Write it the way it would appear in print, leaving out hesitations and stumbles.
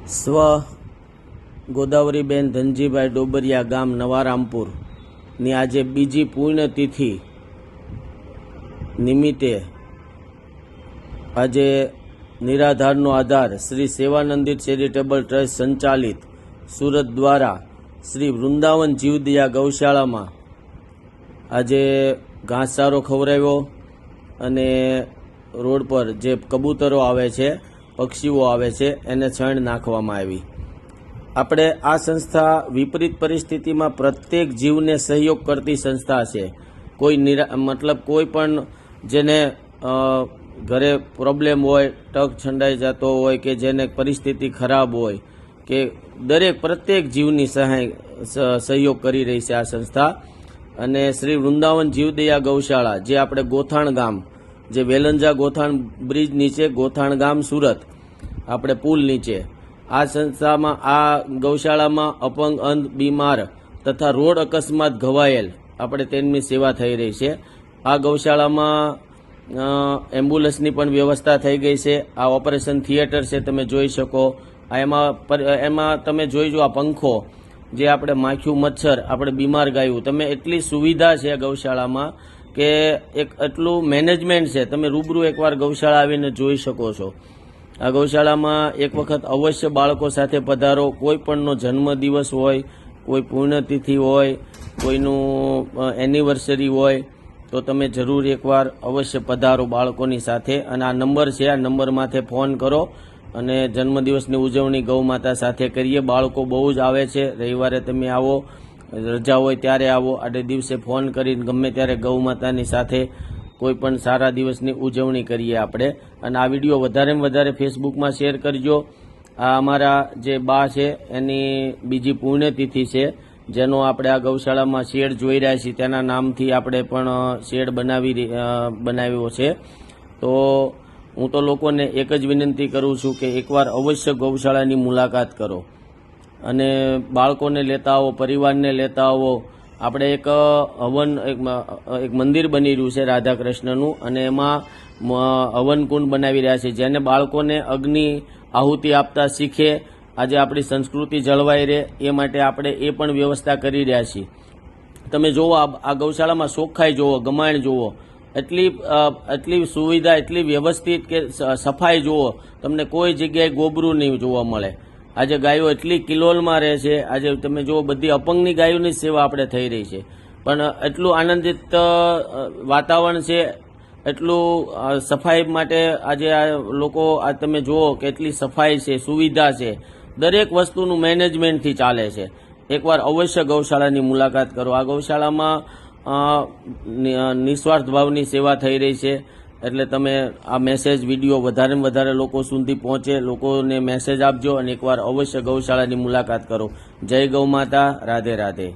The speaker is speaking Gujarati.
સ્વ ગોદાવરીબેન ધનજીભાઈ ડોબરિયા ગામ નવારામપુરની આજે બીજી પુણ્યતિથિ નિમિત્તે આજે નિરાધારનો આધાર શ્રી સેવાનંદિત ચેરિટેબલ ટ્રસ્ટ સંચાલિત સુરત દ્વારા શ્રી વૃંદાવન જીવદયા ગૌશાળામાં આજે ઘાસચારો ખવડાવ્યો અને રોડ પર જે કબૂતરો આવે છે, પક્ષીઓ આવે છે, એને છાણ નાખવામાં આવી. આપણે આ સંસ્થા વિપરીત પરિસ્થિતિમાં પ્રત્યેક જીવને સહયોગ કરતી સંસ્થા છે. કોઈ કોઈ પણ જેને ઘરે પ્રોબ્લેમ હોય, ટક છંડાઈ જતો હોય કે જેને પરિસ્થિતિ ખરાબ હોય કે પ્રત્યેક જીવની સહયોગ કરી રહી છે આ સંસ્થા. અને શ્રી વૃંદાવન જીવદયા ગૌશાળા જે આપણે ગોથાણ ગામ, જે વેલંજા ગોથાણ બ્રિજ નીચે ગોથાણ ગામ સુરત, આપણે પુલ નીચે આ સંસ્થામાં, આ ગૌશાળામાં અપંગ, અંધ, બીમાર તથા રોડ અકસ્માત ઘવાયેલ આપણે તેમની સેવા થઈ રહી છે. આ ગૌશાળામાં એમ્બ્યુલન્સની પણ વ્યવસ્થા થઈ ગઈ છે. આ ઓપરેશન થિયેટર છે, તમે જોઈ શકો. એમાં તમે જોઈજો આ પંખો જે આપણે માખ્યું મચ્છર, આપણે બીમાર ગાયું, તમે એટલી સુવિધા છે ગૌશાળામાં કે એક એટલું મેનેજમેન્ટ છે. તમે રૂબરૂ એકવાર ગૌશાળા આવીને જોઈ શકો છો. આ ગૌશાળામાં એક વખત અવશ્ય બાળકો સાથે પધારો. કોઈ પણનો જન્મદિવસ હોય, કોઈ પુણ્યતિથિ હોય, કોઈનું એનિવર્સરી હોય તો તમે જરૂર એકવાર અવશ્ય પધારો બાળકોની સાથે. અને આ નંબર છે, આ નંબર માથે ફોન કરો અને જન્મદિવસની ઉજવણી ગૌ માતા સાથે કરીએ. બાળકો બહુ જ આવે છે. રવિવારે તમે આવો, રજા હોય ત્યારે આવો. આડે દિવસે ફોન કરીને ગમે ત્યારે ગૌ માતાની સાથે કોઈ પણ સારા દિવસની ઉજવણી કરીએ આપણે. અને આ વિડીયો વધારેમાં વધારે ફેસબુકમાં શેર કરજો. આ અમારા જે બા છે એની બીજી પુણ્યતિથિ છે, જેનો આપણે આ ગૌશાળામાં શેડ જોઈ રહ્યા છીએ તેના નામથી આપણે પણ શેડ બનાવ્યો છે. તો હું તો લોકોને એક જ વિનંતી કરું છું કે એકવાર અવશ્ય ગૌશાળાની મુલાકાત કરો અને બાળકોને લેતા આવો, પરિવારને લેતા આવો. આપણે એક હવન, એક મંદિર બની રહ્યું છે રાધા કૃષ્ણનું, અને એમાં હવન કુંડ બનાવી રહ્યા છે, જેને બાળકોને અગ્નિ આહુતિ આપતા શીખે. આજે આપણી સંસ્કૃતિ જળવાઈ રહે એ માટે આપણે એ પણ વ્યવસ્થા કરી રહ્યા છીએ. તમે જુઓ આ ગૌશાળામાં ચોખ્ખાઈ જુઓ, ગમાણ જુઓ, એટલી સુવિધા, એટલી વ્યવસ્થિત કે સફાઈ જુઓ, તમને કોઈ જગ્યાએ ગોબરું નહીં જોવા મળે. આજે ગાયો એટલી કિલોલમાં રહે છે. આજે તમે જુઓ, બધી અપંગની ગાયોની સેવા આપણે થઈ રહી છે, પણ એટલું આનંદિત વાતાવરણ છે, એટલું સફાઈ માટે આજે આ લોકો, આ તમે જુઓ કે એટલી સફાઈ છે, સુવિધા છે, દરેક વસ્તુનું મેનેજમેન્ટથી ચાલે છે. એકવાર અવશ્ય ગૌશાળાની મુલાકાત કરો. આ ગૌશાળામાં નિસ્વાર્થ ભાવની સેવા થઈ રહી છે. એટલે તમે આ મેસેજ, વિડીયો વધારેમાં વધારે લોકો સુધી પહોંચે, લોકોને મેસેજ આપજો અને એકવાર અવશ્ય ગૌશાળાની મુલાકાત કરો. જય ગૌ માતા. રાધે રાધે.